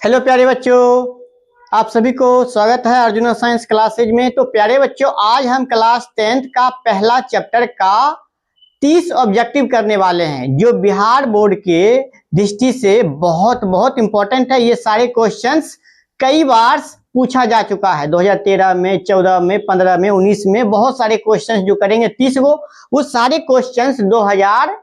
Hello प्यारे बच्चों, आप सभी को स्वागत है अर्जुना साइंस क्लासेज में। तो प्यारे बच्चों, आज हम क्लास 10th का पहला चैप्टर का 30 ऑब्जेक्टिव करने वाले हैं, जो बिहार बोर्ड के दृष्टि से बहुत बहुत इंपॉर्टेंट है। ये सारे क्वेश्चंस कई बार पूछा जा चुका है, 2013 में, 14 में, 15 में, 19 में, बहुत सारे क्वेश्चंस जो करेंगे 30 को, वो सारे क्वेश्चंस 2000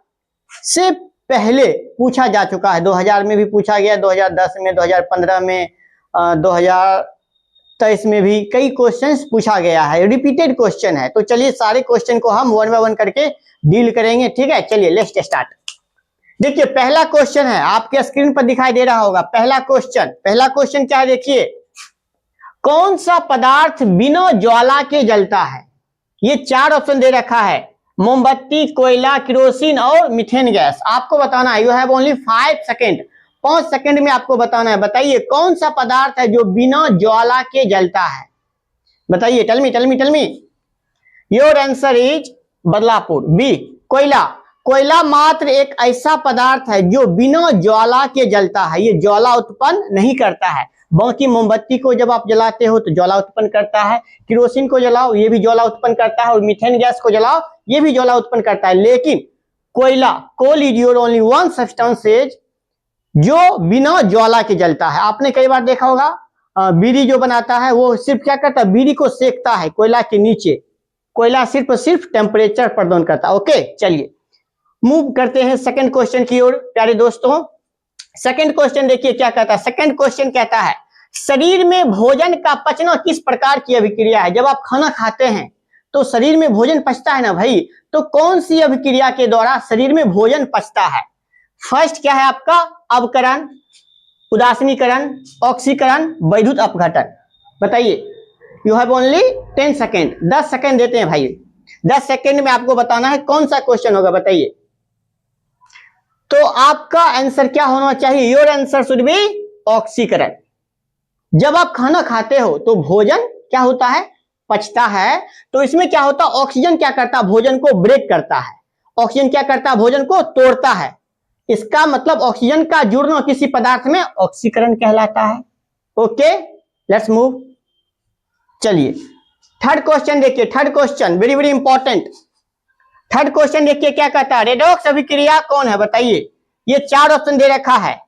से पहले पूछा जा चुका है। 2000 में भी पूछा गया, 2010 में, 2015 में, 2023 में भी कई क्वेश्चंस पूछा गया है, रिपीटेड क्वेश्चन है। तो चलिए सारे क्वेश्चन को हम वन बाय वन करके डील करेंगे, ठीक है। चलिए लेट्स स्टार्ट। देखिए पहला क्वेश्चन है, आपके स्क्रीन पर दिखाई दे रहा होगा। पहला क्वेश्चन क्या है, देखिए, कौन सा पदार्थ बिना ज्वाला के जलता है? ये 4 ऑप्शन दे रखा है, मोमबत्ती, कोयला, केरोसिन और मीथेन गैस। आपको बताना है, you have only 5 second, 5 second में आपको बताना है। बताइए कौन सा पदार्थ है जो बिना ज्वाला के जलता है? बताइए, tell me. Your answer is Badlapur. B, कोयला। कोयला मात्र एक ऐसा पदार्थ है जो बिना ज्वाला के जलता है, ये ज्वाला उत्पन्न नहीं करता है। बाकी मोमबत्ती को जब आप जलाते हो तो ज्वाला उत्पन्न करता है, केरोसिन को जलाओ ये भी ज्वाला उत्पन्न करता है, और मीथेन गैस को जलाओ ये भी ज्वाला उत्पन्न करता है। लेकिन कोयला, coal is your only one substances जो बिना ज्वाला के जलता है। आपने कई बार देखा होगा, बीड़ी जो बनाता है वो सिर्फ क्या करता है, बीड़ी को सेकता है कोयला के नीचे। कोयला सिर्फ टेम्परेचर प्रदान करता है। ओके, चलिए मूव करते हैं सेकंड क्वेश्चन की ओर। प्यारे दोस्तों, सेकंड क्वेश्चन देखिए क्या कहता है। सेकंड क्वेश्चन कहता है, शरीर में भोजन का पचना किस प्रकार की अभिक्रिया है? जब आप खाना खाते हैं तो शरीर में भोजन पचता है ना भाई, तो कौन सी अभिक्रिया के द्वारा शरीर में भोजन पचता है? फर्स्ट क्या है आपका, अवकरण, उदासीनीकरण, ऑक्सीकरण, वैद्युत अपघटन। बताइए, you have only 10 second, 10 second देते हैं भाई। 10 सेकेंड में आपको बताना है कौन सा क्वेश्चन होगा, बताइए। तो आपका आंसर क्या होना चाहिए? योर आंसर शुड बी ऑक्सीकरण। जब आप खाना खाते हो तो भोजन क्या होता है, पचता है। तो इसमें क्या होता है, ऑक्सीजन क्या करता है, भोजन को ब्रेक करता है। ऑक्सीजन क्या करता है, भोजन को तोड़ता है। इसका मतलब ऑक्सीजन का जुड़ना किसी पदार्थ में ऑक्सीकरण कहलाता है। Okay, let's move. चलिए थर्ड क्वेश्चन देखिए, third question very very important. Third question देखिए क्या कहता है, रेडॉक्स अभिक्रिया कौन है? बताइए। ये 4 ऑप्शन दे रखा है,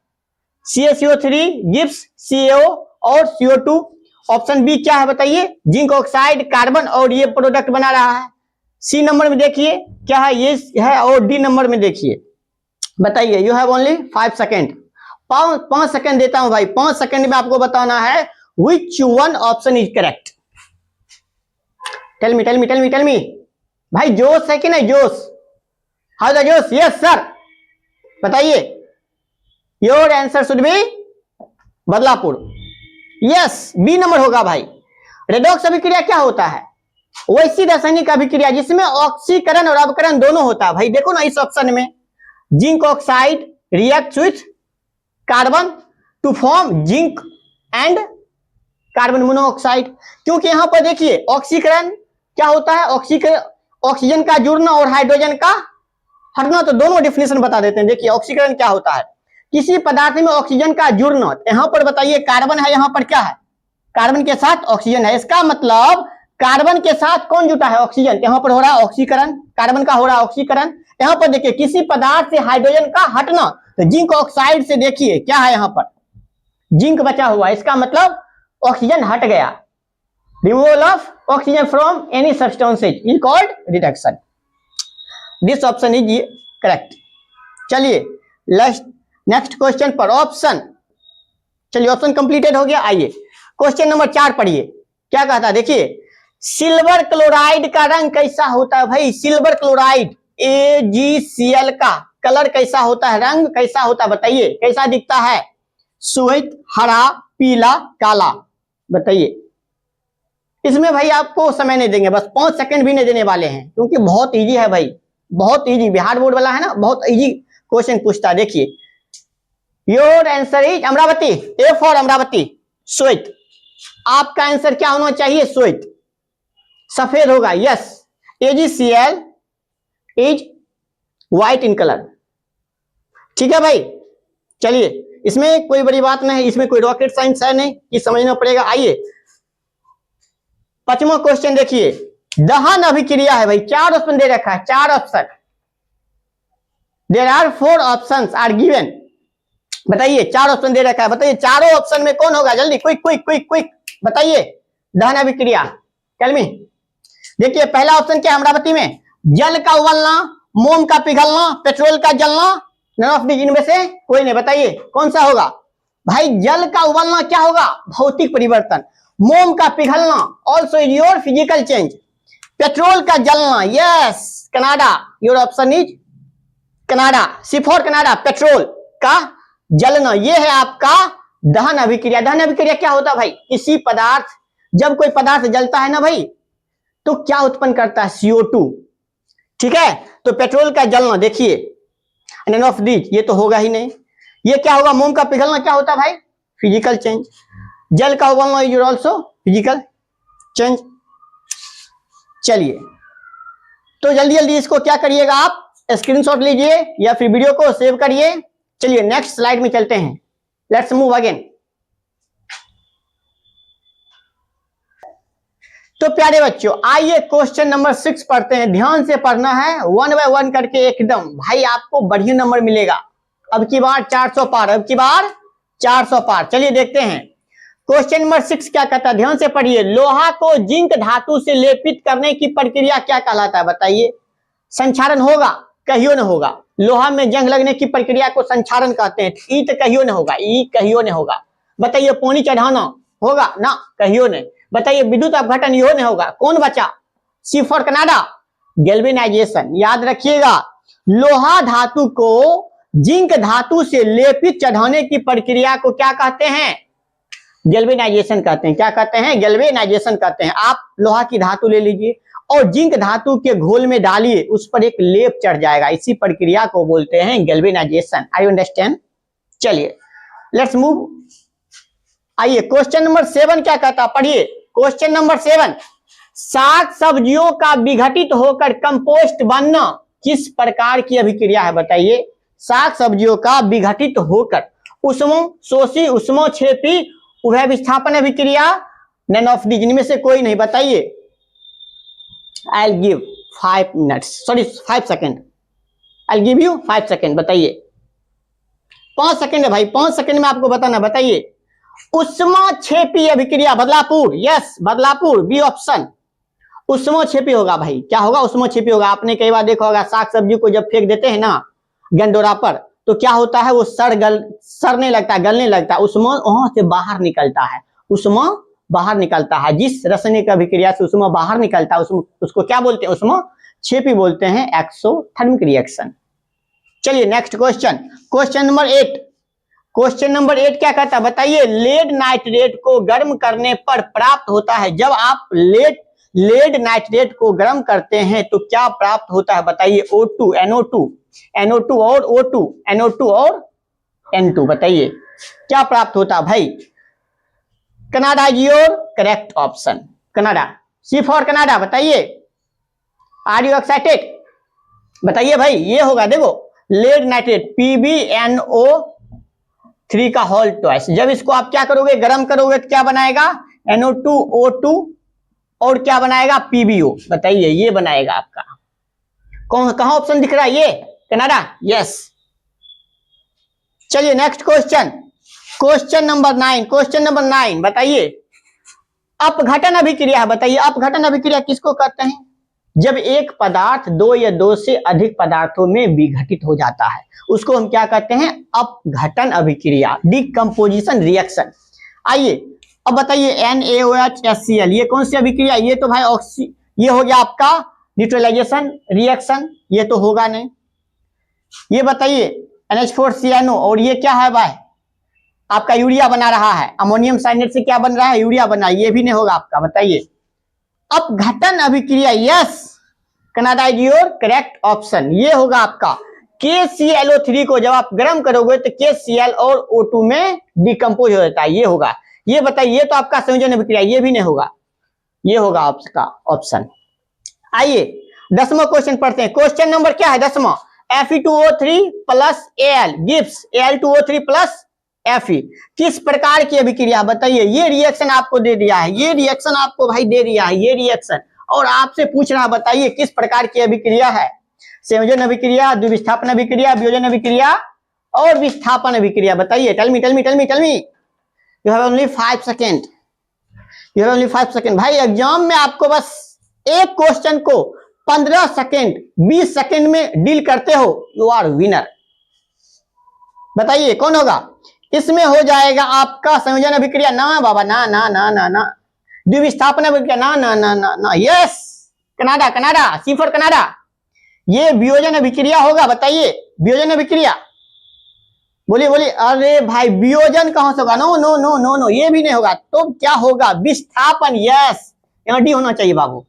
CaCO3, गिब्स, CaO और CO2। ऑप्शन बी क्या है बताइए, जिंक ऑक्साइड, कार्बन, और ये प्रोडक्ट बना रहा है। सी नंबर में देखिए क्या है, ये है, और डी नंबर में देखिए। बताइए, you have only 5 second, 5 second देता हूं भाई। 5 सेकेंड में आपको बताना है which one option is correct. Tell me भाई, जोश है कि नहीं, जोश? हाउ द जोश? यस सर, बताइए। Your answer should be Badlapur. Yes, B number होगा भाई। रेडॉक्स अभिक्रिया क्या होता है? वैसी रासायनिक अभिक्रिया जिसमें ऑक्सीकरण और अवकरण दोनों होता है। भाई देखो ना, इस ऑप्शन में zinc oxide react with carbon to form zinc and carbon monoxide. क्योंकि यहां पर देखिए ऑक्सीकरण क्या होता है, ऑक्सीजन का जुड़ना और हाइड्रोजन का हटना। तो दोनों डेफिनेशन बता देते हैं। देखिए ऑक्सीकरण क्या होता है, किसी पदार्थ में ऑक्सीजन का जुड़ना। यहां पर बताइए कार्बन है, यहां पर क्या है, कार्बन के साथ ऑक्सीजन है। इसका मतलब कार्बन के साथ कौन जुटा है, ऑक्सीजन। यहां पर हो रहा है ऑक्सीकरण, कार्बन का हो रहा है ऑक्सीकरण। यहां पर देखिए किसी पदार्थ से हाइड्रोजन का हटना, तो जिंक ऑक्साइड से देखिए क्या है, यहां पर जिंक बचा हुआ है। इसका मतलब ऑक्सीजन हट गया। Removal of oxygen from any substances is called reduction. This option is correct. चलिए नेक्स्ट क्वेश्चन पर ऑप्शन। चलिए ऑप्शन कंप्लीटेड हो गया। आइए क्वेश्चन नंबर 4 पढ़िए, क्या कहता है। देखिए, सिल्वर क्लोराइड का रंग कैसा होता है भाई? सिल्वर क्लोराइड AgCl का कलर कैसा होता है, रंग कैसा होता है? बताइए, कैसा दिखता है? श्वेत, हरा, पीला, काला। बताइए। इसमें भाई आपको समय नहीं देंगे, बस 5 सेकंड भी नहीं देने वाले हैं, क्योंकि बहुत इजी है भाई, बहुत इजी। बिहार बोर्ड वाला है ना, बहुत इजी क्वेश्चन पूछता है। देखिए, your answer is Amravati. A for Amravati, श्वेत। आपका आंसर क्या होना चाहिए, श्वेत, सफेद होगा। Yes, AgCl is white in colour. ठीक है भाई, चलिए इसमें कोई बड़ी बात नहीं, इसमें कोई रॉकेट साइंस है नहीं कि समझना पड़ेगा। आइए 5वां क्वेश्चन देखिए, दहन अभिक्रिया है भाई, 4 ऑप्शन दे रखा है, 4 option, there are 4 options are given. बताइए 4 ऑप्शन दे रखा है, बताइए चारों ऑप्शन में कौन होगा, जल्दी क्विक क्विक क्विक क्विक बताइए। दहन अभिक्रिया टेल मी। देखिए पहला ऑप्शन क्या है अमरावती में, जल का उबलना, मोम का पिघलना, पेट्रोल का जलना, नन ऑफ दीज इनमें से कोई नहीं, बताइए कौन सा होगा भाई। जल का उबलना क्या होगा, भौतिक परिवर्तन। मोम का पिघलना also is your physical change. Petrol का जलना, yes Canada, your option is Canada, C for Canada. Petrol का जलना ये है आपका दहन अभिक्रिया। दहन अभिक्रिया क्या होता है भाई, किसी पदार्थ, जब कोई पदार्थ जलता है ना भाई तो क्या उत्पन्न करता है, CO2, ठीक है। तो पेट्रोल का जलना देखिए, नन ऑफ दीज ये तो होगा ही नहीं। ये क्या होगा, मोम का पिघलना क्या होता है भाई, फिजिकल चेंज। जल का उबलना इज ऑल्सो फिजिकल चेंज। चलिए तो जल्दी जल्दी इसको क्या करिएगा, आप स्क्रीनशॉट लीजिए या फिर वीडियो को सेव करिए। चलिए नेक्स्ट स्लाइड में चलते हैं, लेट्स मूव अगेन। तो प्यारे बच्चों आइए क्वेश्चन नंबर 6 पढ़ते हैं, ध्यान से पढ़ना है, 1 बाय 1 करके एकदम, भाई आपको बढ़िया नंबर मिलेगा। अब की बार 400 पार, अब की बार 400 पार। चलिए देखते हैं क्वेश्चन नंबर 6 क्या कहता है, ध्यान से पढ़िए। लोहा को जिंक धातु से लेपित करने की प्रक्रिया क्या कहलाता है, बताइए। संक्षारण होगा, कहियो न होगा। लोहा में जंग लगने की प्रक्रिया को संक्षारण कहते हैं। ई तो कहियो न होगा, ई कहियो न होगा। बताइए पानी चढ़ाना होगा ना, कहियो नहीं। बताइए विद्युत अपघटन यो नहीं होगा, कौन बचा, सी फॉर कनाडा, गैल्वेनाइजेशन। याद रखिएगा लोहा धातु को जिंक धातु से लेपित चढ़ाने की प्रक्रिया को क्या कहते हैं, गैल्वेनाइजेशन कहते हैं। क्या कहते हैं, गैल्वेनाइजेशन कहते हैं। आप लोहा की धातु ले लीजिए और जिंक धातु के घोल में डालिए, उस पर एक लेप चढ़ जाएगा, इसी प्रक्रिया को बोलते हैं गैल्वेनाइजेशन। I understand. चलिए लेट्स मूव। आइए क्वेश्चन नंबर 7 क्या कहता, पढ़िए क्वेश्चन नंबर 7। साग सब्जियों का विघटित होकर कंपोस्ट बनना किस प्रकार की अभिक्रिया है, बताइए। साग सब्जियों का विघटित होकर, उष्मो शोषी, उष्मो क्षेपी, उभय विस्थापन अभिक्रिया, नन ऑफ दीज इनमें से कोई नहीं, बताइए। I will give 5 minutes, sorry 5 second, I will give you 5 second, बताइए। 5 सेकेंड है भाई, 5 सेकेंड में आपको बताना, बताइए। उष्माक्षेपी अभिक्रिया, Badlapur, yes Badlapur, B option. उष्माक्षेपी होगा भाई, क्या होगा, उष्माक्षेपी होगा। आपने कई बार देखा होगा साग सब्जी को जब फेंक देते हैं ना गंडोरा पर, तो क्या होता है, वो सड़ने लगता है, गलने लगता है, उष्मा वहां से बाहर निकलता है, उष्मा बाहर निकलता है। जिस रासायनिक अभिक्रिया से उष्मा बाहर निकलता है उसको क्या बोलते हैं, उष्माक्षेपी बोलते हैं, एक्सोथर्मिक रिएक्शन। चलिए next question, question number 8। Question number 8 क्या कहता है, बताइए। लेड नाइट्रेट को गर्म करने पर प्राप्त होता है, जब आप लेड नाइट्रेट को गर्म करते हैं तो क्या प्राप्त होता है, बताइए। O2, NO2 और O2, NO2 और N2, बताइए क्या प्राप्त होता है भाई। Canada is your correct option, Canada, C for Canada, बताइए। आर यू एक्साइटेड, बताइए भाई। ये होगा देखो लेड नाइट्रेट PbNO3 का होल ट्वाइस। जब इसको आप क्या करोगे, गर्म करोगे तो क्या बनाएगा, NO2 O2 और क्या बनाएगा, PbO, बताइए ये बनाएगा आपका। कहां ऑप्शन दिख रहा है, ये कनाडा, यस। चलिए next question, question number 9। Question number 9 बताइए। अपघटन अभिक्रिया है, बताइए। अपघटन अभिक्रिया किसको कहते हैं, जब एक पदार्थ 2 या 2 से अधिक पदार्थों में विघटित हो जाता है, उसको हम क्या कहते हैं, अपघटन अभिक्रिया, डिकम्पोजिशन रिएक्शन। आइए अब बताइए NaOH ये कौन सी अभिक्रिया, ये तो भाई ये हो गया आपका न्यूट्रलाइजेशन रिएक्शन, ये तो होगा नहीं। ये बताइए NH4CNO, और ये क्या है भाई, आपका यूरिया बना रहा है, अमोनियम साइनेट से क्या बन रहा है, यूरिया बना, ये भी नहीं होगा आपका, बताइए। अपघटन अभिक्रिया, yes Canada is your correct option, ये होगा आपका। KClO3 को जब आप गर्म करोगे तो KCl और O2 में डिकम्पोज हो जाता है, ये होगा। ये बताइए, ये तो आपका संयोजन अभिक्रिया, ये भी नहीं होगा, ये होगा आपका ऑप्शन। आइए 10वां क्वेश्चन पढ़ते हैं। क्वेश्चन नंबर क्या है 10वां, Fe2O3 plus Al gives Al2O3 plus Fe। किस प्रकार की अभिक्रिया बताइए, ये रिएक्शन आपको दे दिया है, ये रिएक्शन आपको भाई दे दिया है, ये रिएक्शन, और आपसे पूछ रहा बताइए किस प्रकार की अभिक्रिया है। संयोजन अभिक्रिया, द्विविस्थापन अभिक्रिया, वियोजन अभिक्रिया और विस्थापन अभिक्रिया, बताइए। Tell me tell me tell me tell me. You have only 5 second, you have only 5 second. भाई एग्जाम में आपको बस एक क्वेश्चन को 15 सेकेंड 20 सेकेंड में डील करते हो, यू आर विनर। बताइए कौन होगा इसमें? हो जाएगा आपका संयोजन अभिक्रिया, ना बाबा ना ना ना ना ना। द्विविस्थापन अभिक्रिया, ना ना ना ना ना। Yes, Canada Canada, C for Canada. ये वियोजन अभिक्रिया होगा, बताइए वियोजन अभिक्रिया, बोलिए बोलिए। अरे भाई वियोजन कहां से होगा? No no no no no, ये भी नहीं होगा। तो क्या होगा? विस्थापन। यस, यहां डी होना चाहिए बाबू।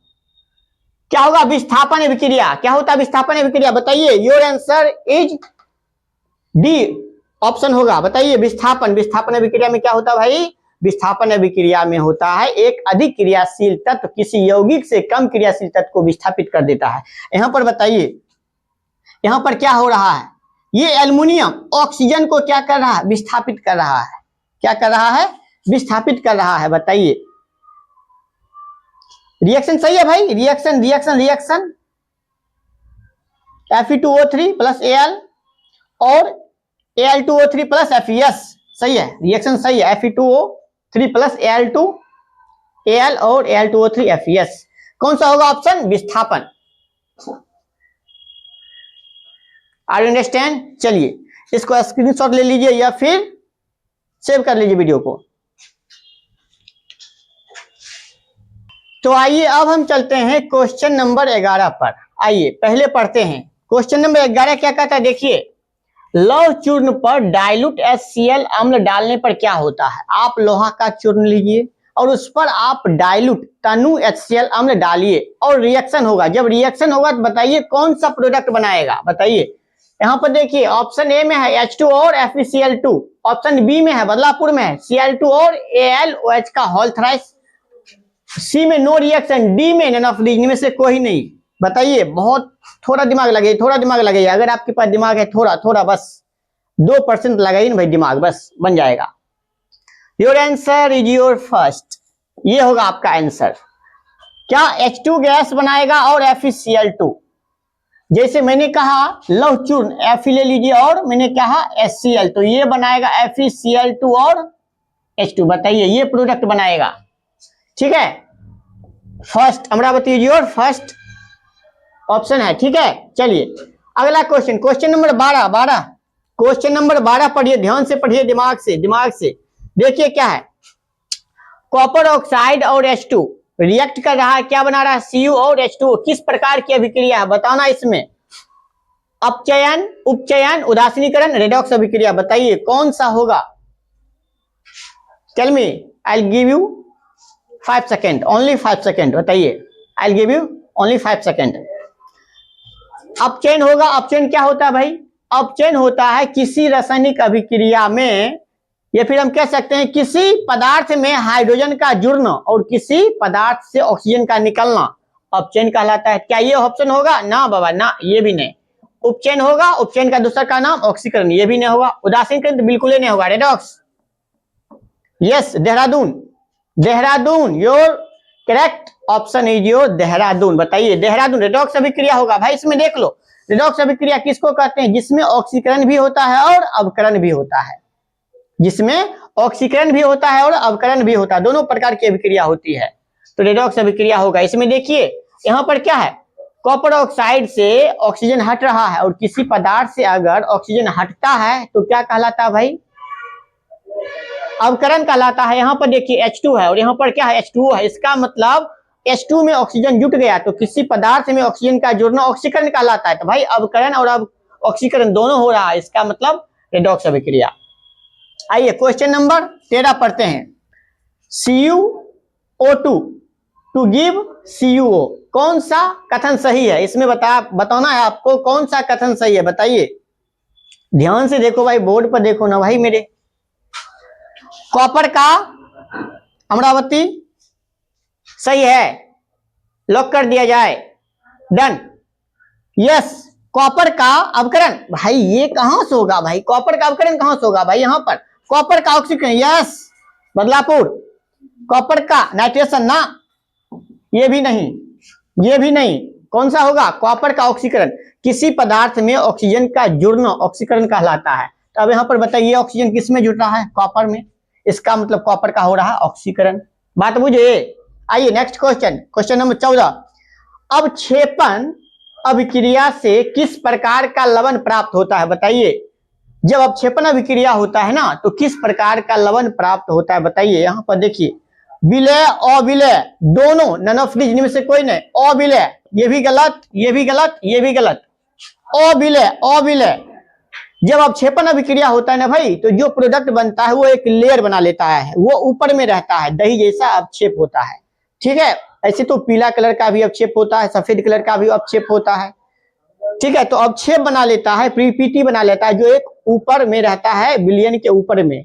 क्या होगा? विस्थापन अभिक्रिया। क्या होता है विस्थापन अभिक्रिया? बताइए। Your answer is D option होगा। बताइए विस्थापन, विस्थापन अभिक्रिया में क्या होता है भाई? विस्थापन अभिक्रिया में होता है एक अधिक क्रियाशील तत्व किसी यौगिक से कम क्रियाशील तत्व को विस्थापित कर देता है। यहां पर बताइए, यहां पर क्या हो रहा है? ये एल्युमिनियम ऑक्सीजन को क्या कर रहा है? विस्थापित कर रहा है। क्या कर रहा है? विस्थापित कर रहा है। बताइए रिएक्शन सही है भाई? Reaction reaction reaction Fe2O3 plus Al और Al2O3 प्लस FeS, सही है, रिएक्शन सही है। Fe2O3 प्लस Al और Al2O3 FeS। कौन सा होगा ऑप्शन? विस्थापन। Are you understand? चलिए इसको स्क्रीनशॉट ले लीजिए या फिर सेव कर लीजिए वीडियो को। तो आइए अब हम चलते हैं क्वेश्चन नंबर 11 पर। आइए पहले पढ़ते हैं क्वेश्चन नंबर 11 क्या कहता है, देखिए। लौह चूर्ण पर डाइल्यूट HCl अम्ल डालने पर क्या होता है? आप लोहा का चूर्ण लीजिए और उस पर आप डाइल्यूट तनु HCl अम्ल डालिए और रिएक्शन होगा। जब रिएक्शन होगा तो बताइए कौन सा प्रोडक्ट बनाएगा? बताइए। यहाँ पर देखिए ऑप्शन ए में है H2 और FeCl2, ऑप्शन बी में है बदलापुर में है Cl2 और AlOH का होल थ्राइस, सी में नो रिएक्शन, डी में नन ऑफ दीज, इनमें से कोई नहीं। बताइए, बहुत थोड़ा दिमाग लगे, थोड़ा दिमाग लगाइए। अगर आपके पास दिमाग है थोड़ा थोड़ा, बस 2% लगाइए ना भाई दिमाग, बस बन जाएगा। Your answer is your first, ये होगा आपका आंसर। क्या H2 गैस बनाएगा और FeCl2? जैसे मैंने कहा लौह चूर्ण Fe ले लीजिए और मैंने कहा HCl, तो ये बनाएगा FeCl2 और H2। बताइए ये प्रोडक्ट बनाएगा, ठीक है। First Amravati is your first option है, ठीक है। चलिए अगला question, question number 12। Question number 12 पढ़िए, ध्यान से पढ़िए, दिमाग से। देखिए क्या है, कॉपर ऑक्साइड और H2 रिएक्ट कर रहा है, क्या बना रहा है? Cu और H2। किस प्रकार की अभिक्रिया है बताना इसमें? अपचयन, उपचयन, उदासीनीकरण, रेडॉक्स अभिक्रिया। बताइए कौन सा होगा? Tell me, I will give you 5 second, only 5 second. बताइए, I will give you only 5 second. अपचयन होगा। अपचयन क्या होता है भाई? अपचयन होता है किसी रासायनिक अभिक्रिया में, या फिर हम कह सकते हैं किसी पदार्थ में हाइड्रोजन का जुड़ना और किसी पदार्थ से ऑक्सीजन का निकलना, अपचयन कहलाता है। क्या ये ऑप्शन होगा? ना बाबा ना, ये भी नहीं। उपचयन होगा, उपचयन का दूसरा का नाम ऑक्सीकरण, ये भी नहीं होगा। उदासीनीकरण तो बिल्कुल ही नहीं होगा। Redox, yes, Dehradun, your correct option is your Dehradun. बताइए देहरादून, रेडॉक्स अभिक्रिया होगा भाई। इसमें देख लो, रेडॉक्स अभिक्रिया किसको कहते हैं? जिसमें ऑक्सीकरण भी होता है और अवकरण भी होता है, जिसमें ऑक्सीकरण भी होता है और अवकरण भी होता है, दोनों प्रकार की अभिक्रिया होती है, तो रेडॉक्स अभिक्रिया होगा। इसमें देखिए यहाँ पर क्या है, कॉपर ऑक्साइड से ऑक्सीजन हट रहा है और किसी पदार्थ से अगर ऑक्सीजन हटता है तो क्या कहलाता है भाई? अवकरण कहलाता है। यहाँ पर देखिए H2 है और यहाँ पर क्या है? H2O है। इसका मतलब H2 में ऑक्सीजन जुट गया तो किसी पदार्थ में ऑक्सीजन का जुड़ना ऑक्सीकरण कहलाता है। तो भाई अवकरण और ऑक्सीकरण दोनों हो रहा है, इसका मतलब रेडॉक्स अभिक्रिया। आइए क्वेश्चन नंबर 13 पढ़ते हैं। CuO2 टू गिव CuO, कौन सा कथन सही है? इसमें बताना है आपको कौन सा कथन सही है। बताइए, ध्यान से देखो भाई, बोर्ड पर देखो ना भाई मेरे। कॉपर का अमरावती सही है, लॉक कर दिया जाए, डन। यस, कॉपर का अवकरण, भाई ये कहां से होगा भाई? कॉपर का अवकरण कहां से होगा भाई? यहां पर कॉपर का ऑक्सीकरण, यस बदलापुर। कॉपर का नाइट्रेशन ना, ये भी नहीं, ये भी नहीं। कौन सा होगा? कॉपर का ऑक्सीकरण। किसी पदार्थ में ऑक्सीजन का जुड़ना ऑक्सीकरण कहलाता है। तो अब यहां पर बताइए ऑक्सीजन किस में जुड़ रहा है? कॉपर में। इसका मतलब कॉपर का हो रहा है ऑक्सीकरण। बात बुझे? आइए नेक्स्ट क्वेश्चन, क्वेश्चन नंबर 14। अवक्षेपण अभिक्रिया से किस प्रकार का लवण प्राप्त होता है? बताइए। जब अवक्षेपण अभिक्रिया होता है ना तो किस प्रकार का लवण प्राप्त होता है? बताइए। यहां पर देखिए, विलय अविलय दोनों, नन ऑफ दीज में से कोई नहीं। अविलय, ये भी गलत, ये भी गलत, ये भी गलत। अविलय, अविलय। जब अवक्षेपण अभिक्रिया होता है ना भाई, तो जो प्रोडक्ट बनता है वो एक लेयर बना लेता है, वो ऊपर में रहता है, दही जैसा अवक्षेप होता है। ठीक है, ऐसे तो पीला कलर का भी अवक्षेप होता है, सफेद कलर का भी अवक्षेप होता है। ठीक है, तो अवक्षेप बना लेता है, पीपीटी बना लेता है, जो एक ऊपर में रहता है, विलयन के ऊपर में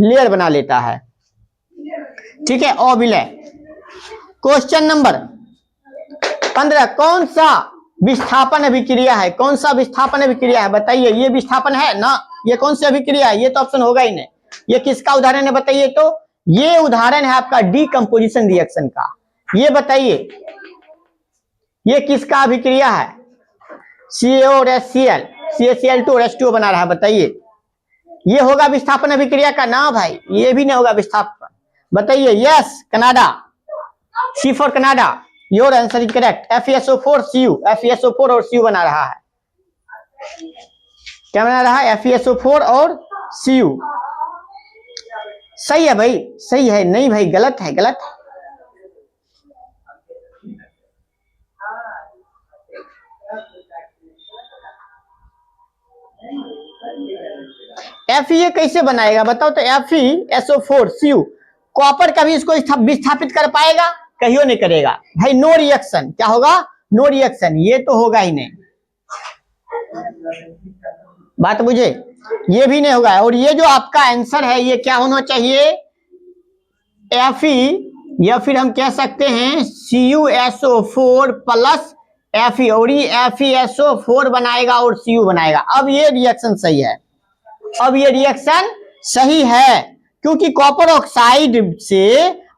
लेयर बना लेता है। ठीक है, अविलय। Question number 15। कौन सा विस्थापन अभिक्रिया है? कौन सा विस्थापन अभिक्रिया है? बताइए। ये विस्थापन है ना, ये कौन सी अभिक्रिया है? ये तो ऑप्शन होगा ही नहीं। ये किसका उदाहरण है? बताइए। तो ये उदाहरण है आपका डीकंपोजिशन रिएक्शन का। ये बताइए, ये किसका अभिक्रिया है? CaO और HCl, CaCl2 और H2O बना रहा है। बताइए, ये होगा विस्थापन अभिक्रिया का ना भाई? ये भी नहीं होगा विस्थापन। बताइए। Yes, Canada, C for Canada. Your answer is correct. FeSO4Cu, FeSO4 और Cu बना रहा है। क्या बना रहा है? FeSO4 और Cu। सही है भाई, सही है। नहीं भाई, गलत है, गलत है। Fe कैसे बनाएगा बताओ तो? FeSO4Cu कॉपर का भी इसको विस्थापित कर पाएगा? कहियो नहीं करेगा भाई। No reaction. क्या होगा? No reaction. ये तो होगा ही नहीं। बात बुझे? ये भी नहीं होगा। और ये जो आपका आंसर है ये क्या होना चाहिए? Fe, या फिर हम कह सकते हैं CuSO4 प्लस Fe, और ये FeSO4 बनाएगा और Cu बनाएगा। अब ये रिएक्शन सही है, अब ये रिएक्शन सही है, क्योंकि कॉपर ऑक्साइड से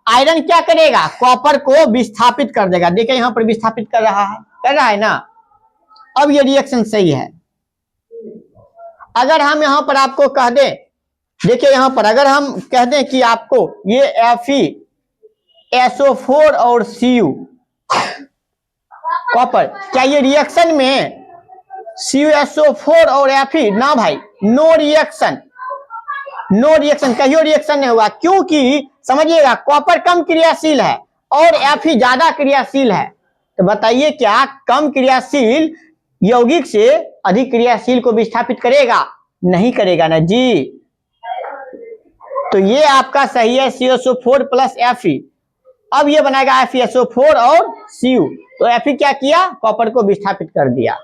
आयरन क्या करेगा? कॉपर को विस्थापित कर देगा। देखिए यहां पर विस्थापित कर रहा है ना। अब ये रिएक्शन सही है। अगर हम यहां पर आपको कह दें, देखिए यहां पर अगर हम कह दें कि आपको ये FeSO4 और Cu कॉपर, क्या ये रिएक्शन में CuSO4 और Fe? ना भाई, नो रिएक्शन, नो रिएक्शन। कहियो रिएक्शन नहीं होगा, क्योंकि समझिएगा कॉपर कम क्रियाशील है और Fe ज्यादा क्रियाशील है। तो बताइए, क्या कम क्रियाशील यौगिक से अधिक क्रियाशील को विस्थापित करेगा? नहीं करेगा ना जी। तो ये आपका सही है, CuSO4 प्लस Fe। अब ये बनाएगा FeSO4 और Cu। तो Fe क्या किया? कॉपर को विस्थापित कर दिया।